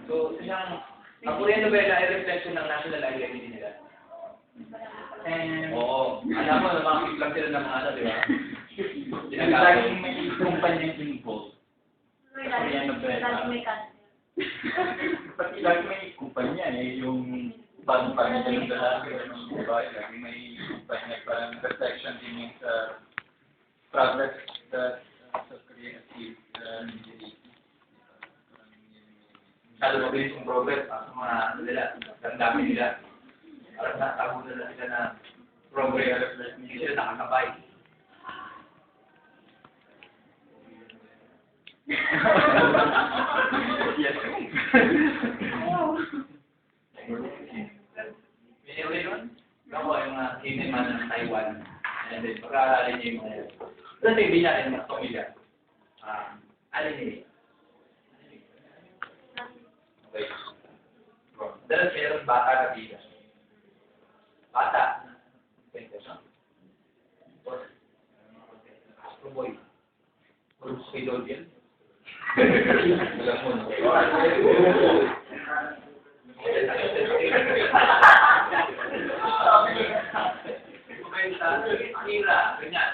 So, ang Korean novela ay reflection ng national identity nila. Oo. Alam mo, makikipag sila ng mga ano, di ba? Laging may kumpanyang involved. Korean novela. Pati lagi may kumpanya yung bagong pamilya ng lalaki ng babae. Lagi may kumpanya parang reflection din yung sa progress that sa Korean achieved Masyado mabilis yung progress sa mga ano nila, ang dami nila. Parang natago na sila na progress, hindi sila nakakabay. Yes. Pinili yun? Ako yung mga kiniman ng Taiwan. And then, pag-aaralin niya yung mga yun. Doon hindi niya rin mga pamilya. Alin niya. Okay. Dalas mayroon bata na bida. Bata. Astro Boy. Puro spidol yan. Alam mo, no? Ganyan.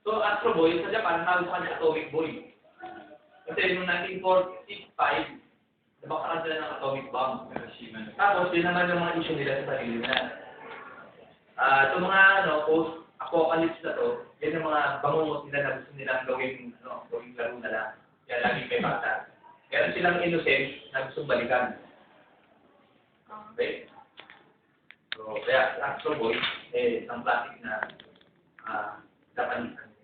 So, Astro Boy, sa Japan, nagustuhan niya Atomic Boy. Kasi noong 1945, nabakaran sila ng atomic bomb. Tapos, yun naman yung mga issue nila sa sarili nila. Itong mga post-apocalypse na to, yan yung mga bangungot nila na gusto nilang gawing laro na lang. Kaya lagi may bata. Kaya silang innocent na gustong balikan. Okay? So, kaya Astro Boy, isang classic na Japanese anime.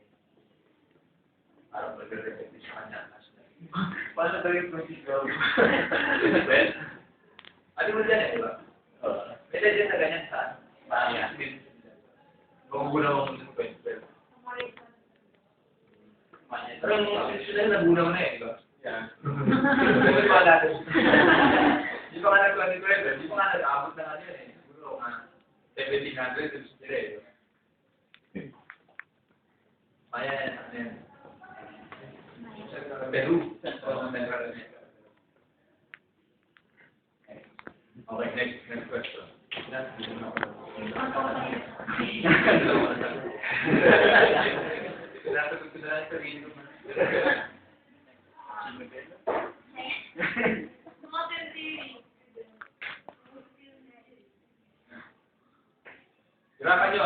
Parang mag-reflect sa kanya. Paano daw yung procedure? Well, ano mo dyan di ba? May legend na ganyan sa Maya. Magugunaw mo sa kwento. Pero ang sila nagunaw na di ba? Yeah. Hindi pa natin. Hindi pa nga nag-kwento. Hindi pa nga nag-aabot na nga yan Siguro nga 1700 gusto nila Maya yan. Ano yan? Peru. Okay, next question. Nasagot ko na lang sa sarili ko. Hirapan nyo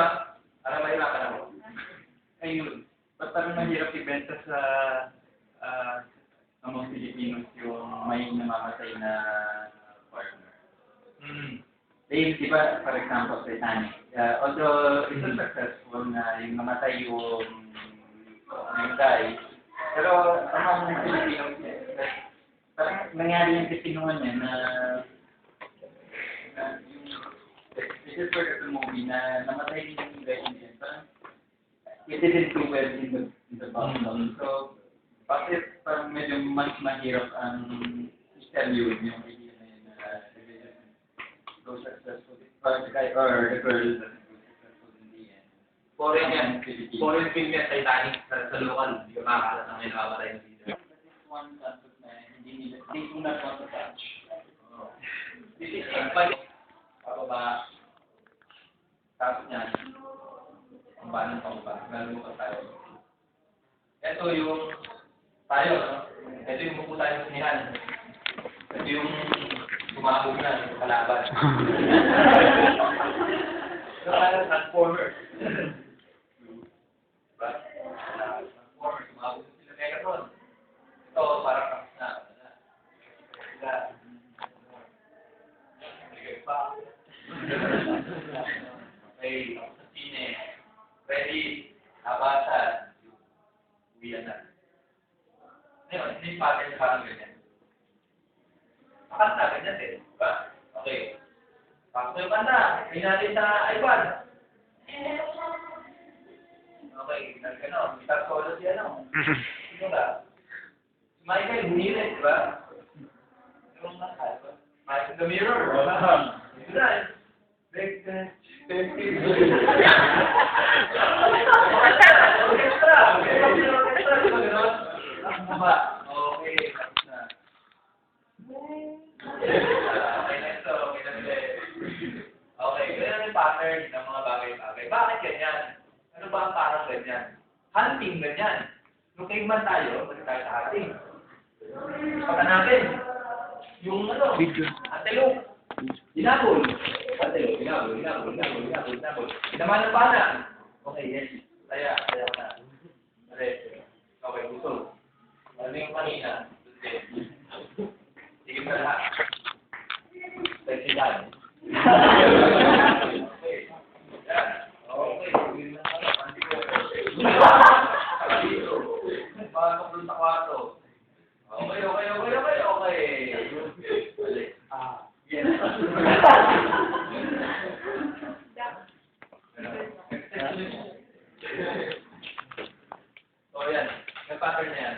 para mahirapan ako. Ayun. Ba't parang mahirap ibenta sa mga Pilipinos yung may namamatay na partner? Di ba, for example, Titanic, although it's successful na yung namatay yung guy, pero ang mga Pilipinos, parang nangyari yung kasinungan niya na this is for the movie na namatay din yung guy niya. Parang it didn't do well in the bottom. So, bakit parang medyo mas mahirap ang tell you yung idea na yun na go successful para the guy or the girl that go successful in the end. Foreign yan. Foreign film yan, Titanic. Sa local, hindi ka makakalat na may nakamatay na leader. One concept na hindi do not want to touch. This is empathy. Pababa. Tapos niyan. Ang banang pababa. Nalumutan tayo. Ito yung tayo, no? Ito yung mupo tayo sa sinihan. Ito yung sumabog na sa kalaban. Ito parang transformer. Diba? Transformer, sumabog sila Megatron. Ito parang kapis na. Sila. Ligay pa. Okay, sa sine. Ready. Abasan. Uwian na. Ngayon, hindi pattern parang ganyan. Makanta, ganyan din. Diba? Okay. Pakto yung kanta. Hindi natin sa iPad. Okay. Gano'n. Guitar solo siya, no? Sino ka? Si Michael Bumilit, diba? Yung kanta, diba? Michael the Mirror. Ito na. Okay, tapos na. pattern ng mga bagay-bagay. Bakit ganyan? Ano ba ang parang ganyan? Hunting, ganyan. Nung caveman tayo, balik tayo sa hunting. Pagka natin, yung antelope. Hinabol. Antelope, hinabol. Hinaman ng pana. Okay, yes. Saya na. Okay, gusto. Ano yung kanina? Sige ka lahat. Flexible. Okay. Yan. Okay. Mga kapunta sa kwarto. Okay. Yes. So, yan. Yung pattern na yan.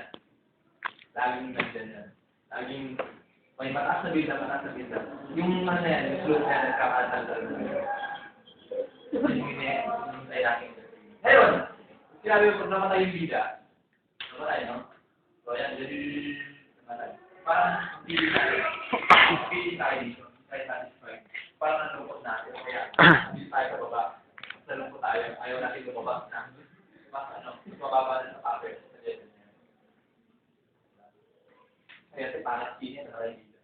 Laging nandyan yan. Laging may mataas na bida. Yung ano na yan, yung slope na yan, nagkakatal. Yung ay natin. Ngayon, sinabi ko, namatay yung bida. Namatay, no? So, yan. Namatay. Parang hindi tayo dito. Tayo satisfied. Parang nalungkot natin. Kaya, hindi tayo sa baba. Nalungkot tayo. Ayaw natin lumabas na. Mas mababa na sa papel. Kaya si Panat Kini, nakaray dito.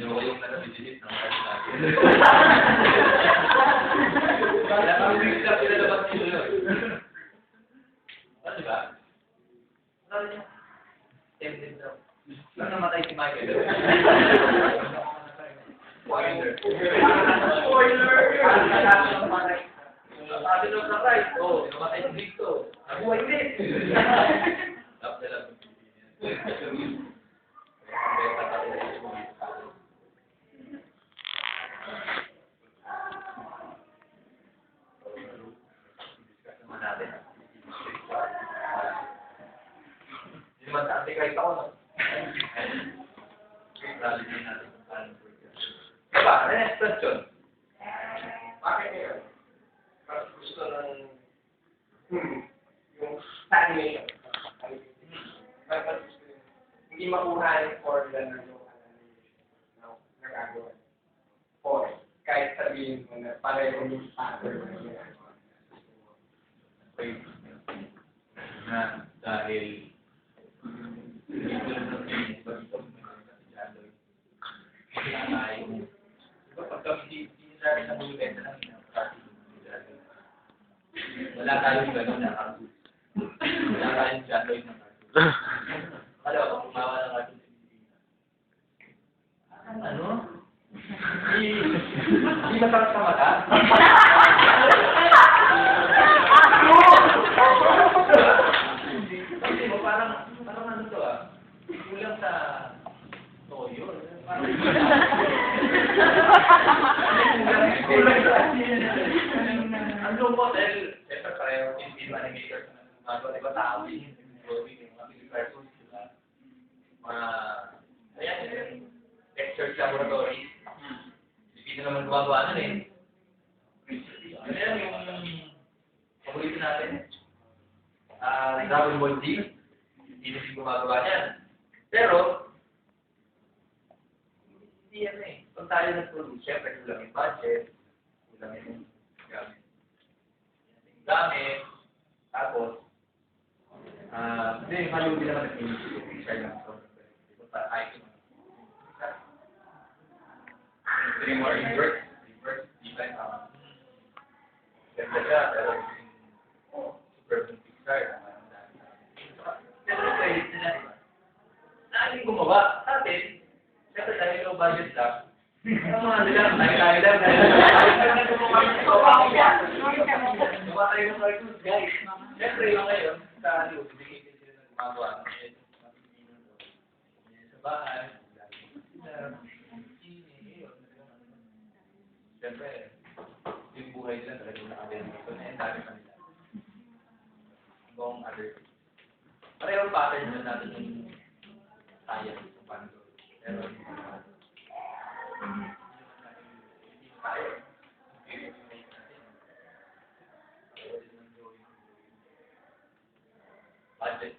Yung nalabidilit ng mga natin. Kaya kami bigla pinalabas dito yun. Ano ba? Ano niya? Tempted daw. Saan namatay si Michael? Spoiler! Sabi nung sakay, namatay si Victor. Nabuhay ulit! Love na love. Hindi naman sa kahit ako, no? Lalagyan natin kung paano po ito. Diba? Next question. Bakit ngayon? Mas gusto ng yung animation. Mas gusto yung hindi makuha yung formula ng yung animation na nagagawa. Or kahit sabihin mo na pareho yung pattern na ginagawa. Okay. Na dahil hindi ko lang natin basta pagka hindi natin nabulibenta lang wala tayong gano'n na cartoon. Wala tayong jaloy na cartoon. Kala ko kumawa ng cartoon sa Pilipinas. Ano? Hindi masarap sa mata? Kasi mo parang ano to kulang sa toyo. Kulang sa ang lungkot dahil siyempre pareho yung film animators na gumagawa, di ba tao din yung drawing, yung mga cartoons, di ba? Ayan, yung lectures laboratory. Hindi na naman gumagawa nun eh. Ano yan yung paborito natin? Dragon Ball Z. Hindi na gumagawa niyan. Pero, hindi yan eh. Kung tayo nag-produce, siyempre kulang yung budget, kulang yung gamit, tapos, hindi, Hollywood din naman nag-share lang ito. Three more inverse, defense, ganda siya, pero super Pixar, pero credit nila, diba? Naaling gumawa, sa atin, siyempre dahil low budget lang, ang mga nila, tayo lang, tumatay yung cartoons, guys. Siyempre yung ngayon, sa Hollywood, hindi sila na gumagawa ng sa bahay, siyempre, yung buhay nila talagang nakademito na yan, dami pa nila. Kung other, pareho pattern na natin yung science kung paano to. Pero, budget.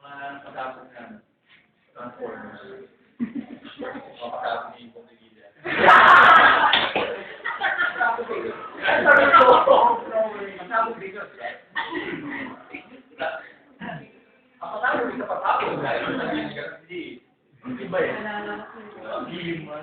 Mga Transformers. Makakasama yung pagkikita. Ako tayo rin sa pagkakot dahil hindi. Iba eh. Ang hiling mo.